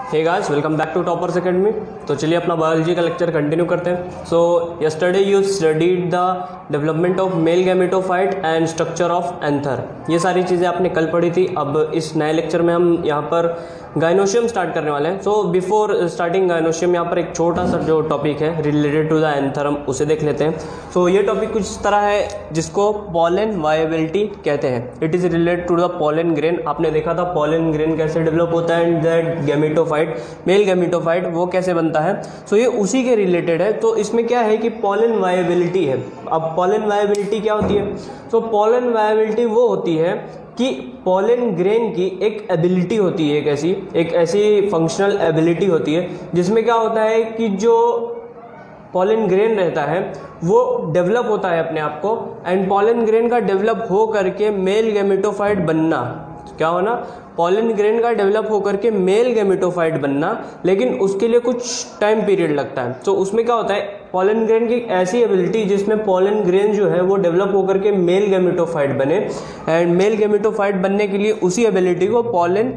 Hey guys, welcome back to Toppers Academy. तो चलिए अपना बायोलॉजी का लेक्चर कंटिन्यू करते हैं। So yesterday you studied the development of male gametophyte and structure of anther. ये सारी चीज़ें आपने कल पढ़ी थी। अब इस नए लेक्चर में हम यहाँ पर गाइनोशियम स्टार्ट करने वाले हैं। सो बिफोर स्टार्टिंग गाइनोशियम, यहाँ पर एक छोटा सा जो टॉपिक है रिलेटेड टू द एंथर, हम उसे देख लेते हैं। सो ये टॉपिक कुछ इस तरह है जिसको पॉलन वायबिलिटी कहते हैं। It is related to the pollen grain. आपने देखा था पॉलन ग्रेन कैसे डेवलप होता है and that gametophyte, male gametophyte वो कैसे बनता है। सो ये उसी के रिलेटेड है। तो इसमें क्या है कि पॉलन वायबिलिटी है। अब पॉलन वायबिलिटी क्या होती है? सो पॉलन वायबिलिटी वो होती है कि पॉलन ग्रेन की एक एबिलिटी होती है, एक ऐसी फंक्शनल एबिलिटी होती है जिसमें क्या होता है कि जो पॉलन ग्रेन रहता है वो डेवलप होता है अपने आप को, एंड पॉलन ग्रेन का डेवलप हो करके मेल गैमेटोफाइट बनना, क्या होना, पॉलन ग्रेन का डेवलप होकर के मेल गैमेटोफाइट बनना। लेकिन उसके लिए कुछ टाइम पीरियड लगता है। तो उसमें क्या होता है, पॉलन ग्रेन की ऐसी एबिलिटी जिसमें पॉलन ग्रेन जो है वो डेवलप होकर के मेल गैमेटोफाइट बने, एंड मेल गैमेटोफाइट बनने के लिए उसी एबिलिटी को पॉलन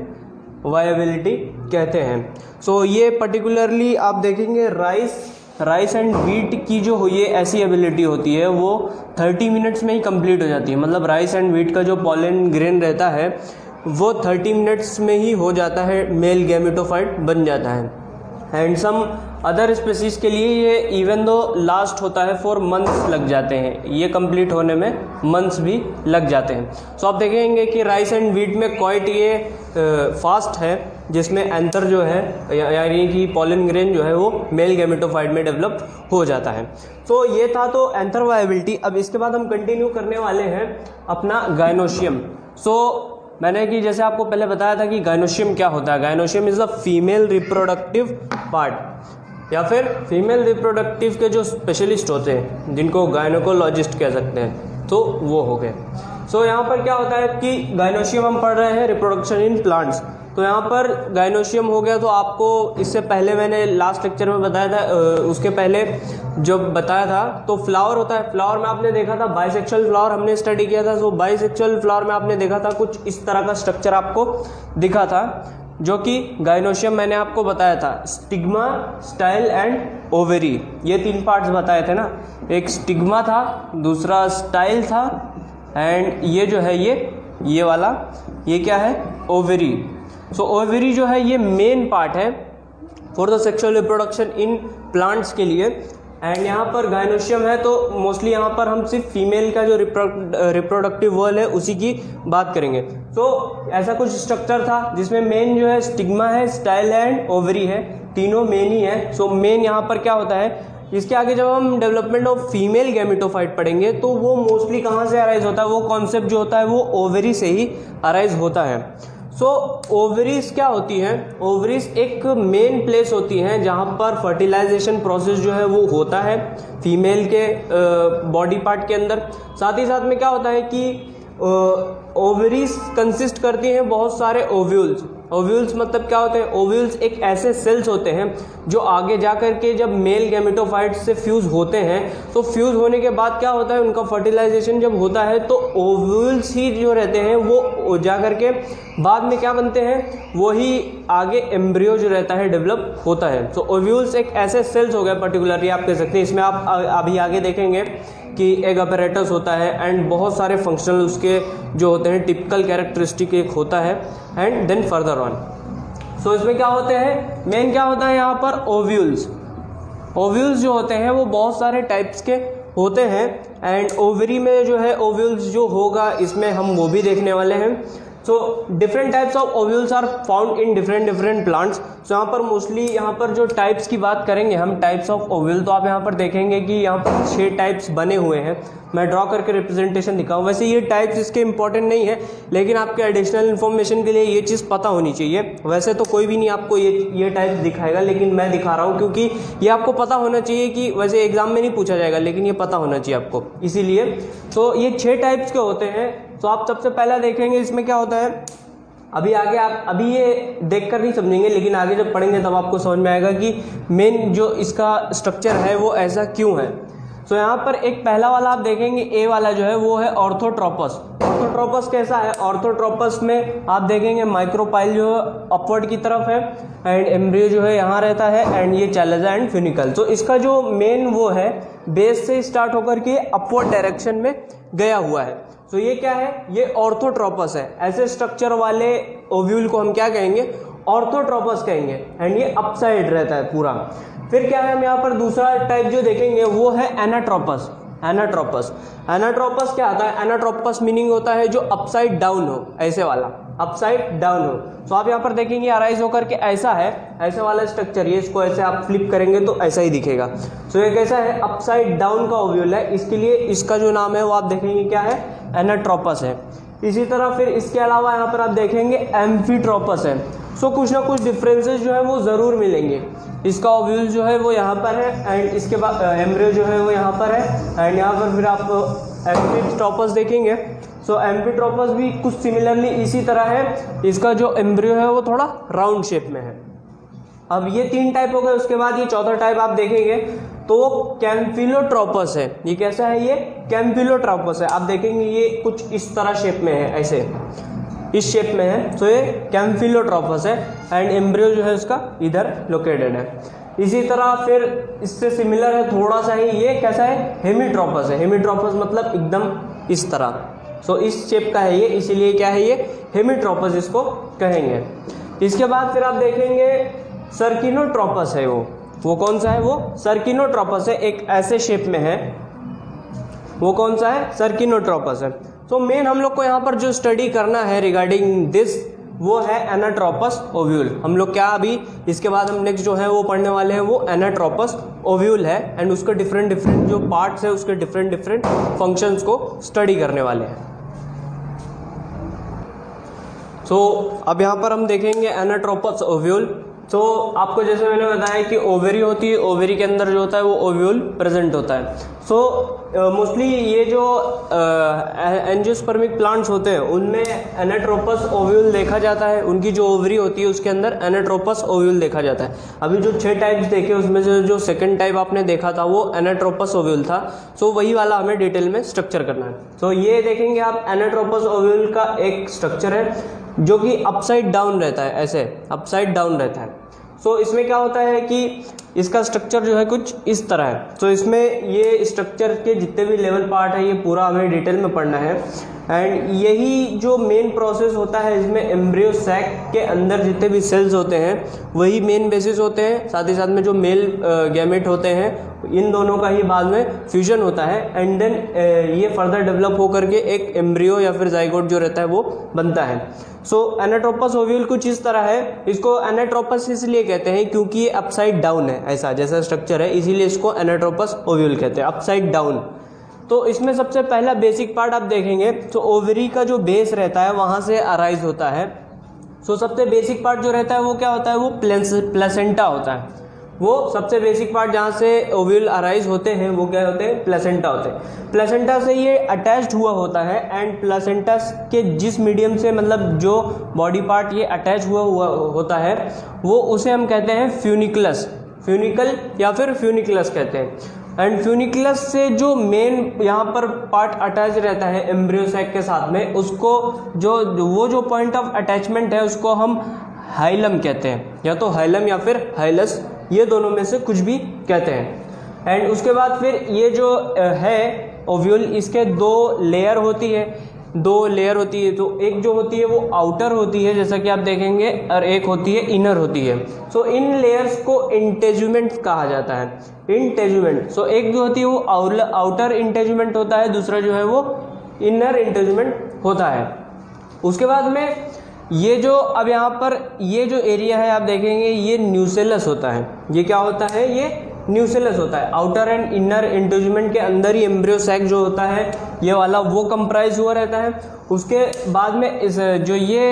वायबिलिटी कहते हैं। सो ये पर्टिकुलरली आप देखेंगे राइस एंड व्हीट की जो ये ऐसी एबिलिटी होती है वो 30 मिनट्स में ही कंप्लीट हो जाती है। मतलब राइस एंड व्हीट का जो पॉलन ग्रेन रहता है वो 30 मिनट्स में ही हो जाता है, मेल गैमेटोफाइट बन जाता है। एंड सम अदर स्पीसीज के लिए ये इवन दो लास्ट होता है फॉर मंथ्स लग जाते हैं, ये कंप्लीट होने में मंथ्स भी लग जाते हैं। सो आप देखेंगे कि राइस एंड व्हीट में क्वाइट ये फास्ट है, जिसमें एंथर जो है यानी कि पॉलन ग्रेन जो है वो मेल गैमेटोफाइट में डेवलप हो जाता है। तो ये था तो एंथर वायबिलिटी। अब इसके बाद हम कंटिन्यू करने वाले हैं अपना गाइनोशियम। सो मैंने कि जैसे आपको पहले बताया था कि गाइनोशियम क्या होता है। Gynoecium is the female reproductive part, या फिर फीमेल रिप्रोडक्टिव के जो स्पेशलिस्ट होते हैं जिनको गायनोकोलॉजिस्ट कह सकते हैं, तो वो हो गए। सो यहाँ पर क्या होता है कि गाइनोशियम हम पढ़ रहे हैं रिप्रोडक्शन इन प्लांट्स। तो यहाँ पर गाइनोशियम हो गया। तो आपको इससे पहले मैंने लास्ट लेक्चर में बताया था, उसके पहले जब बताया था तो फ्लावर होता है। फ्लावर में आपने देखा था बाइसेक्सुअल फ्लावर हमने स्टडी किया था। सो बाइसेक्सुअल फ्लावर में आपने देखा था कुछ इस तरह का स्ट्रक्चर आपको दिखा था, जो कि गाइनोशियम मैंने आपको बताया था। स्टिग्मा, स्टाइल एंड ओवेरी, ये 3 पार्ट्स बताए थे ना। एक स्टिग्मा था, दूसरा स्टाइल था, एंड ये जो है ये वाला, ये क्या है, ओवेरी। सो ओवेरी जो है ये मेन पार्ट है for the sexual reproduction in plants के लिए। एंड यहाँ पर गाइनोशियम है तो मोस्टली यहाँ पर हम सिर्फ फीमेल का जो रिप्रोडक्टिव वर्ल है उसी की बात करेंगे। तो ऐसा कुछ स्ट्रक्चर था जिसमें मेन जो है स्टिग्मा है, स्टाइल एंड ओवरी है, तीनों मेन ही है। सो मेन यहाँ पर क्या होता है, इसके आगे जब हम डेवलपमेंट ऑफ फीमेल गैमेटोफाइट पढ़ेंगे तो वो मोस्टली कहाँ से अराइज होता है, वो कॉन्सेप्ट जो होता है वो ओवरी से ही अराइज होता है। सो ओवरीज क्या होती हैं? ओवरीज एक मेन प्लेस होती हैं जहाँ पर फर्टिलाइजेशन प्रोसेस जो है वो होता है फीमेल के बॉडी पार्ट के अंदर। साथ ही साथ में क्या होता है कि ओवरीज कंसिस्ट करती हैं बहुत सारे ओव्यूल्स। ओव्यूल्स मतलब क्या होते हैं? ओव्यूल्स एक ऐसे सेल्स होते हैं जो आगे जाकर के जब मेल गैमेटोफाइट से फ्यूज होते हैं, तो फ्यूज होने के बाद क्या होता है, उनका फर्टिलाइजेशन जब होता है तो ओव्यूल्स ही जो रहते हैं वो जाकर के बाद में क्या बनते हैं, वही आगे एम्ब्रियो जो रहता है डेवलप होता है। तो ओव्यूल्स एक ऐसे सेल्स हो गए पर्टिकुलरली आप कह सकते हैं। इसमें आप अभी आगे देखेंगे कि एग अपैरेटस होता है एंड बहुत सारे फंक्शनल उसके जो होते हैं टिपिकल कैरेक्टरिस्टिक एक होता है, एंड देन फर्दर ऑन। सो इसमें क्या होते हैं, मेन क्या होता है यहाँ पर, ओव्यूल्स। ओव्यूल्स जो होते हैं वो बहुत सारे टाइप्स के होते हैं, एंड ओवरी में जो है ओव्यूल्स जो होगा इसमें हम वो भी देखने वाले हैं। So different types of ovules are found in different plants. So यहाँ पर मोस्टली यहाँ पर जो टाइप्स की बात करेंगे हम, टाइप्स ऑफ ओव्यूल, तो आप यहाँ पर देखेंगे कि यहाँ पर 6 टाइप्स बने हुए हैं। मैं ड्रॉ करके रिप्रेजेंटेशन दिखाऊँ। वैसे ये टाइप्स इसके इंपॉर्टेंट नहीं है, लेकिन आपके एडिशनल इन्फॉर्मेशन के लिए ये चीज़ पता होनी चाहिए। वैसे तो कोई भी नहीं आपको ये टाइप्स दिखाएगा, लेकिन मैं दिखा रहा हूँ क्योंकि ये आपको पता होना चाहिए कि वैसे एग्जाम में नहीं पूछा जाएगा, लेकिन ये पता होना चाहिए आपको, इसीलिए। तो ये 6 टाइप्स के होते हैं। तो आप सबसे पहला देखेंगे इसमें क्या होता है, अभी आगे आप अभी ये देखकर नहीं समझेंगे, लेकिन आगे जब पढ़ेंगे तब आपको समझ में आएगा कि मेन जो इसका स्ट्रक्चर है वो ऐसा क्यों है। सो यहाँ पर एक पहला वाला आप देखेंगे ए वाला जो है वो है ऑर्थोट्रोपस। ऑर्थोट्रोपस कैसा है? ऑर्थोट्रोपस में आप देखेंगे माइक्रोपाइल जो है अपवर्ड की तरफ है एंड एम्ब्रियो जो है यहाँ रहता है एंड ये चैलेजा एंड फ्यूनिकल। तो इसका जो मेन वो है बेस से स्टार्ट होकर के अपवर्ड डायरेक्शन में गया हुआ है। तो ये क्या है? ये ऑर्थोट्रोपस है। ऐसे स्ट्रक्चर वाले ओव्यूल को हम क्या कहेंगे? ऑर्थोट्रोपस कहेंगे एंड ये अपसाइड रहता है पूरा। फिर क्या है, हम यहाँ पर दूसरा टाइप जो देखेंगे वो है एनाट्रोपस। एनाट्रोपस, एनाट्रोपस क्या आता है? एनाट्रोपस मीनिंग होता है जो अपसाइड डाउन हो, ऐसे वाला अपसाइड डाउन हो। तो आप यहाँ पर देखेंगे अराइज होकर के ऐसा है, ऐसे वाला स्ट्रक्चर, ये इसको ऐसे आप फ्लिप करेंगे तो ऐसा ही दिखेगा। तो ये कैसा है? अपसाइड डाउन का ओव्यूल है, इसके लिए इसका जो नाम है वो आप देखेंगे क्या है? एनाट्रोपस है। इसी तरह फिर इसके अलावा यहाँ पर आप देखेंगे एम्फीट्रोपस है। सो कुछ ना कुछ डिफरेंसेस जो है वो ज़रूर मिलेंगे। इसका ओव्यूल जो है वो यहाँ पर है एंड इसके बाद एम्ब्रियो जो है वो यहाँ पर है एंड यहाँ पर फिर आप एम्फीट्रोपस देखेंगे। सो एम्फीट्रोपस भी कुछ सिमिलरली इसी तरह है, इसका जो एम्ब्रियो है वो थोड़ा राउंड शेप में है। अब ये 3 टाइप हो गए, उसके बाद ये चौथा टाइप आप देखेंगे तो वो कैम्फिलोट्रोपस है। ये कैसा है? ये कैम्फिलोट्रोपस है। आप देखेंगे ये कुछ इस तरह शेप में है, ऐसे इस शेप में है। तो ये कैम्फिलोट्रोपस है एंड एम्ब्रियो जो है उसका इधर लोकेटेड है। इसी तरह फिर इससे सिमिलर है थोड़ा सा ही, ये कैसा है? हेमीट्रोपस है। हेमीट्रोपस मतलब एकदम इस तरह, सो इस शेप का है ये, इसीलिए क्या है? ये हेमीट्रोपस इसको कहेंगे। इसके बाद फिर आप देखेंगे सर्किनोट्रोपस है। वो कौन सा है? वो सर्किनोट्रोपस है, एक ऐसे शेप में है। वो कौन सा है? सर्किनोट्रोपस है। तो मेन हम लोग को यहाँ पर जो स्टडी करना है रिगार्डिंग दिस वो है एनाट्रोपस ओव्यूल। हम लोग क्या अभी इसके बाद हम नेक्स्ट जो है वो पढ़ने वाले हैं वो एनाट्रोपस ओव्यूल है एंड उसके डिफरेंट जो पार्ट्स है उसके डिफरेंट फंक्शंस को स्टडी करने वाले हैं। तो अब यहाँ पर हम देखेंगे एनाट्रोपस ओव्यूल। तो आपको जैसे मैंने बताया कि ओवेरी होती है, ओवेरी के अंदर जो होता है वो ओव्यूल प्रेजेंट होता है। सो मोस्टली ये जो एंजियोस्पर्मिक प्लांट्स होते हैं उनमें एनाट्रोपस ओव्यूल देखा जाता है। उनकी जो ओवरी होती है उसके अंदर एनाट्रोपस ओव्यूल देखा जाता है। अभी जो 6 टाइप्स देखे उसमें से जो सेकंड टाइप आपने देखा था वो एनाट्रोपस ओव्यूल था। सो वही वाला हमें डिटेल में स्ट्रक्चर करना है। तो ये देखेंगे आप, एनाट्रोपस ओव्यूल का एक स्ट्रक्चर है जो कि अपसाइड डाउन रहता है, ऐसे अपसाइड डाउन रहता है। सो इसमें क्या होता है कि इसका स्ट्रक्चर जो है कुछ इस तरह है। तो इसमें ये स्ट्रक्चर के जितने भी लेवल पार्ट है ये पूरा हमें डिटेल में पढ़ना है एंड यही जो मेन प्रोसेस होता है इसमें एम्ब्रियो सैक के अंदर जितने भी सेल्स होते हैं वही मेन बेसिस होते हैं। साथ ही साथ में जो मेल गैमेट होते हैं इन दोनों का ही बाद में फ्यूजन होता है एंड देन ये फर्दर डेवलप होकर के एक एम्ब्रियो या फिर जाइगोट जो रहता है वो बनता है। सो एनाट्रोपस ओव्यूल कुछ इस तरह है। इसको एनाट्रोपस इसलिए कहते हैं क्योंकि ये अपसाइड डाउन है, ऐसा जैसा स्ट्रक्चर है, इसीलिए इसको एनाट्रोपस ओव्यूल कहते हैं, अपसाइड डाउन। तो इसमें सबसे पहला बेसिक पार्ट आप देखेंगे तो ओवरी का जो बेस रहता है वहां से अराइज होता है। सो सबसे बेसिक पार्ट जो रहता है वो क्या होता है? वो प्लेसेंटा होता है। वो सबसे बेसिक पार्ट जहाँ से ओव्यूल अराइज होते हैं वो क्या होते हैं? प्लेसेंटा होते हैं। प्लेसेंटा से ये अटैच्ड हुआ होता है एंड प्लेसेंटा के जिस मीडियम से मतलब जो बॉडी पार्ट ये अटैच हुआ होता है वो उसे हम कहते हैं फ्यूनिकुलस, फ्यूनिकल या फिर फ्यूनिकुलस कहते हैं। एंड फ्यूनिकुलस से जो मेन यहाँ पर पार्ट अटैच रहता है एम्ब्रियो सैक के साथ में, उसको जो पॉइंट ऑफ अटैचमेंट है उसको हम हाइलम कहते हैं, या तो हाइलम या फिर हाइलस, ये दोनों में से कुछ भी कहते हैं। एंड उसके बाद फिर ये जो है ओव्यूल, इसके 2 लेयर होती है, 2 लेयर होती है। तो एक जो होती है वो आउटर होती है जैसा कि आप देखेंगे और एक होती है इनर होती है। सो इन लेयर्स को इंटेजुमेंट कहा जाता है, इंटेजुमेंट। सो एक जो होती है वो आउटर इंटेजुमेंट होता है, दूसरा जो है वो इनर इंटेजुमेंट होता है। उसके बाद में ये जो अब यहाँ पर ये जो एरिया है आप देखेंगे ये न्यूसेलस होता है। ये क्या होता है? ये न्यूसेलस होता है। आउटर एंड इनर इंटेजुमेंट के अंदर ही एम्ब्रियो सैक जो होता है ये वाला वो कंप्राइज हुआ रहता है। उसके बाद में इस जो ये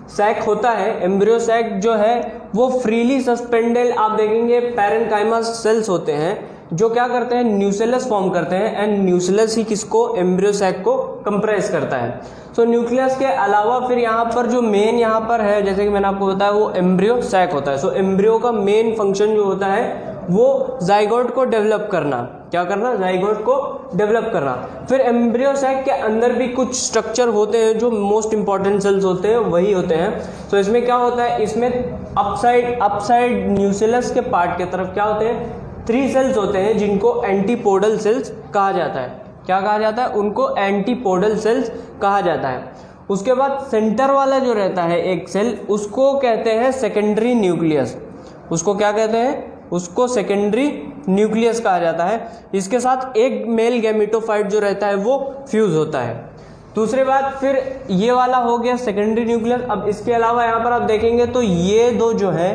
सैक होता है, एम्ब्रियो सैक जो है वो फ्रीली सस्पेंडेड आप देखेंगे पैरेन्काइमा सेल्स होते हैं जो क्या करते हैं? न्यूसेलस फॉर्म करते हैं एंड न्यूसेलस ही किसको? एम्ब्रियो सैक को कंप्रेस करता है। सो न्यूक्लियस के अलावा फिर यहाँ पर जो मेन यहाँ पर है जैसे कि मैंने आपको बताया वो एम्ब्रियो सैक होता है। सो एम्ब्रियो का मेन फंक्शन जो होता है वो जाइगोट को डेवलप करना। क्या करना? जाइगोट को डेवलप करना। फिर एम्ब्रियो सैक के अंदर भी कुछ स्ट्रक्चर होते हैं जो मोस्ट इंपॉर्टेंट सेल्स होते हैं वही होते हैं। तो इसमें क्या होता है, इसमें अपसाइड न्यूक्लियस के पार्ट की तरफ क्या होते हैं, 3 सेल्स होते हैं जिनको एंटीपोडल सेल्स कहा जाता है। क्या कहा जाता है? उनको एंटीपोडल सेल्स कहा जाता है। उसके बाद सेंटर वाला जो रहता है एक सेल, उसको कहते हैं सेकेंडरी न्यूक्लियस। उसको क्या कहते हैं? उसको सेकेंडरी न्यूक्लियस कहा जाता है। इसके साथ एक मेल गैमेटोफाइट जो रहता है वो फ्यूज होता है। दूसरी बात, फिर ये वाला हो गया सेकेंडरी न्यूक्लियस। अब इसके अलावा यहाँ पर आप देखेंगे तो ये दो जो है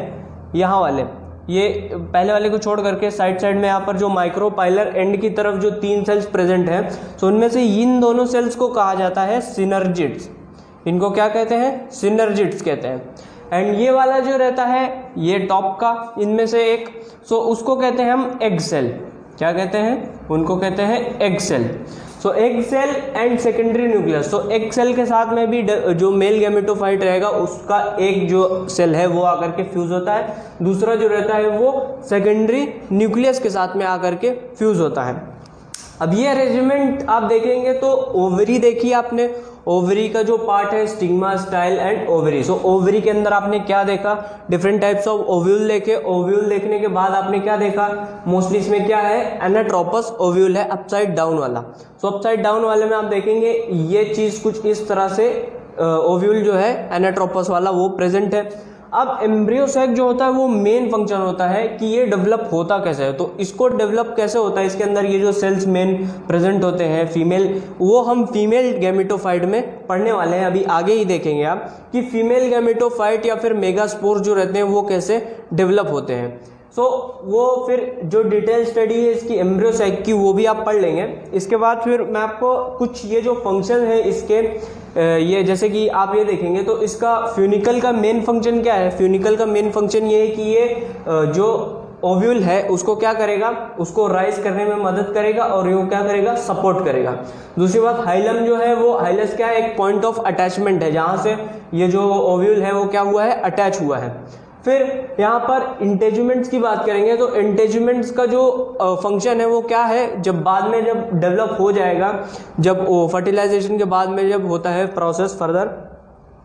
यहाँ वाले, ये पहले वाले को छोड़ करके साइड में यहाँ पर जो माइक्रोपाइलर एंड की तरफ जो 3 सेल्स प्रेजेंट हैं, तो उनमें से इन दोनों सेल्स को कहा जाता है सिनर्जिड्स। इनको क्या कहते हैं? सिनर्जिड्स कहते हैं। एंड ये वाला जो रहता है ये टॉप का, इनमें से एक, सो उसको कहते हैं हम एग सेल। क्या कहते हैं? उनको कहते हैं egg cell. So egg cell and secondary nucleus. So egg cell के साथ में भी जो मेल गैमेटोफाइट रहेगा उसका एक जो सेल है वो आकर के फ्यूज होता है, दूसरा जो रहता है वो सेकेंडरी न्यूक्लियस के साथ में आकर के फ्यूज होता है। अब ये अरेंजमेंट आप देखेंगे तो ओवरी देखी आपने, ओवरी का जो पार्ट है stigma, style and ovary. So ovary के अंदर आपने क्या देखा? डिफरेंट टाइप्स ऑफ ओव्यूल देखे। ओव्यूल देखने के बाद आपने क्या देखा? मोस्टली इसमें क्या है? एनाट्रोपस ओव्यूल है, अपसाइड डाउन वाला। सो अपसाइड डाउन वाले में आप देखेंगे ये चीज कुछ इस तरह से ओव्यूल जो है एनाट्रोपस वाला वो प्रेजेंट है। अब एम्ब्रियो सैक जो होता है वो मेन फंक्शन होता है कि ये डेवलप होता कैसे है। तो इसको डेवलप कैसे होता है, इसके अंदर ये जो सेल्स मेन प्रेजेंट होते हैं फीमेल, वो हम फीमेल गैमेटोफाइट में पढ़ने वाले हैं। अभी आगे ही देखेंगे आप कि फीमेल गैमेटोफाइट या फिर मेगास्पोर जो रहते हैं वो कैसे डेवलप होते हैं। सो वो फिर जो डिटेल स्टडी है इसकी एम्ब्रियो सैक की वो भी आप पढ़ लेंगे। इसके बाद फिर मैं आपको कुछ ये जो फंक्शन है इसके ये जैसे कि आप ये देखेंगे तो इसका फ्यूनिकल का मेन फंक्शन क्या है? फ्यूनिकल का मेन फंक्शन ये है कि ये जो ओव्यूल है उसको क्या करेगा? उसको राइज करने में मदद करेगा और ये क्या करेगा? सपोर्ट करेगा। दूसरी बात, हाइलम जो है वो हाइलस क्या है? एक पॉइंट ऑफ अटैचमेंट है जहां से ये जो ओव्यूल है वो क्या हुआ है? अटैच हुआ है। फिर यहाँ पर इंटेजुमेंट्स की बात करेंगे तो इंटेजुमेंट्स का जो फंक्शन है वो क्या है? जब बाद में जब डेवलप हो जाएगा, जब फर्टिलाइजेशन के बाद में जब होता है प्रोसेस फर्दर,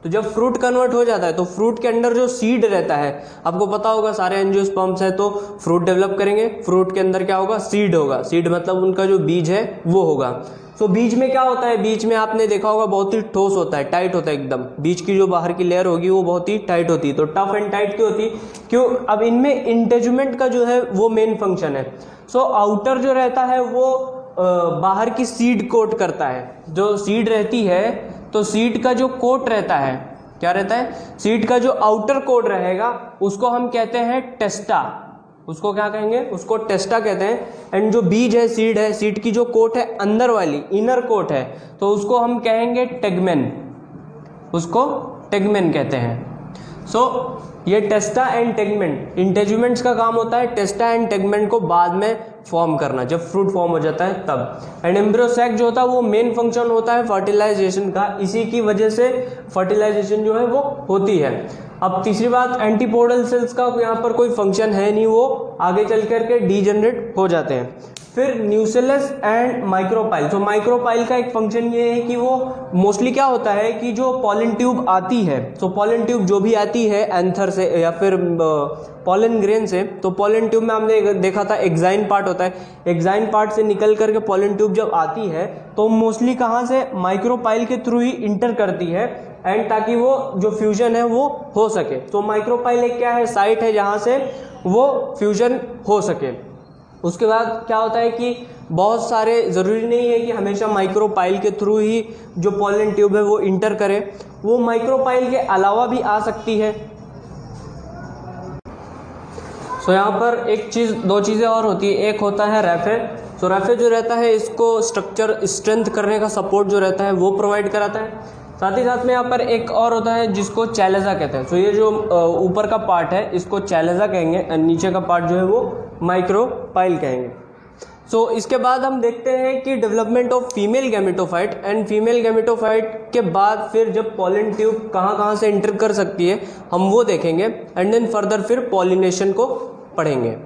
तो जब फ्रूट कन्वर्ट हो जाता है तो फ्रूट के अंदर जो सीड रहता है, आपको पता होगा सारे एंजियोस्पर्म्स है तो फ्रूट डेवलप करेंगे, फ्रूट के अंदर क्या होगा? सीड होगा। सीड मतलब उनका जो बीज है वो होगा। सो बीज में क्या होता है? बीज में आपने देखा होगा बहुत ही ठोस होता है, टाइट होता है एकदम। बीज की जो बाहर की लेयर होगी वो बहुत ही टाइट होती है। तो टफ एंड टाइट क्यों होती? क्यों? अब इनमें इंटेजुमेंट का जो है वो मेन फंक्शन है। सो आउटर जो रहता है वो बाहर की सीड कोट करता है। जो सीड रहती है तो सीड का जो कोट रहता है, क्या रहता है? सीड का जो आउटर कोट रहेगा उसको हम कहते हैं टेस्टा। उसको क्या कहेंगे? उसको टेस्टा कहते हैं। एंड जो बीज है, सीड की जो कोट है अंदर वाली, इनर कोट है, तो उसको हम कहेंगे टेगमेन। उसको टेगमेन कहते हैं। सो ये टेस्टा एंड टेगमेंट, इंटेजुमेंट्स का काम होता है टेस्टा एंड टेगमेंट को बाद में फॉर्म करना, जब फ्रूट फॉर्म हो जाता है तब। एंड एम्ब्रियो सैक जो होता है वो मेन फंक्शन होता है फर्टिलाइजेशन का। इसी की वजह से फर्टिलाइजेशन जो है वो होती है। अब तीसरी बात, एंटीपोडल सेल्स का यहाँ पर कोई फंक्शन है नहीं, वो आगे चल करके डीजनरेट हो जाते हैं। फिर न्यूसेलस एंड माइक्रोपाइल। तो माइक्रोपाइल का एक फंक्शन ये है कि वो मोस्टली क्या होता है कि जो पॉलन ट्यूब आती है, तो पॉलन ट्यूब जो भी आती है एंथर से या फिर पॉलन ग्रेन से, तो पॉलन ट्यूब में हमने देखा था एक्साइन पार्ट होता है। एक्साइन पार्ट से निकल करके पॉलन ट्यूब जब आती है तो मोस्टली कहाँ से? माइक्रोपाइल के थ्रू ही इंटर करती है, एंड ताकि वो जो फ्यूजन है वो हो सके। तो माइक्रोपाइल एक क्या है? साइट है जहाँ से वो फ्यूजन हो सके। उसके बाद क्या होता है कि बहुत सारे, ज़रूरी नहीं है कि हमेशा माइक्रोपाइल के थ्रू ही जो पॉलन ट्यूब है वो इंटर करे, वो माइक्रोपाइल के अलावा भी आ सकती है। सो यहाँ पर एक चीज़, दो चीज़ें और होती है। एक होता है रैफे। सो रैफे जो रहता है इसको स्ट्रक्चर स्ट्रेंथ करने का सपोर्ट जो रहता है वो प्रोवाइड कराता है। साथ ही साथ में यहाँ पर एक और होता है जिसको चैलेजा कहते हैं। सो ये जो ऊपर का पार्ट है इसको चैलेजा कहेंगे, और नीचे का पार्ट जो है वो माइक्रोपाइल कहेंगे। सो इसके बाद हम देखते हैं कि development of female gametophyte. And female gametophyte के बाद फिर जब पॉलन ट्यूब कहाँ से एंटर कर सकती है हम वो देखेंगे, एंड देन फर्दर फिर पॉलिनेशन को पढ़ेंगे।